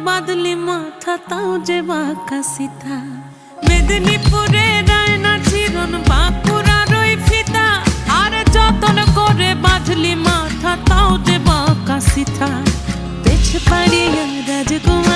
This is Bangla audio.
বাদলি মাথা তাও যে বাঁকা সিথা মেদিনীপুরে রায়না চিরন বাঁকুড়ার ওই ফিতা আর যতন করে বাঁধলি মাথা তাও যে বাঁকা সিথা পেছ পাড়িয়া রাজকুমার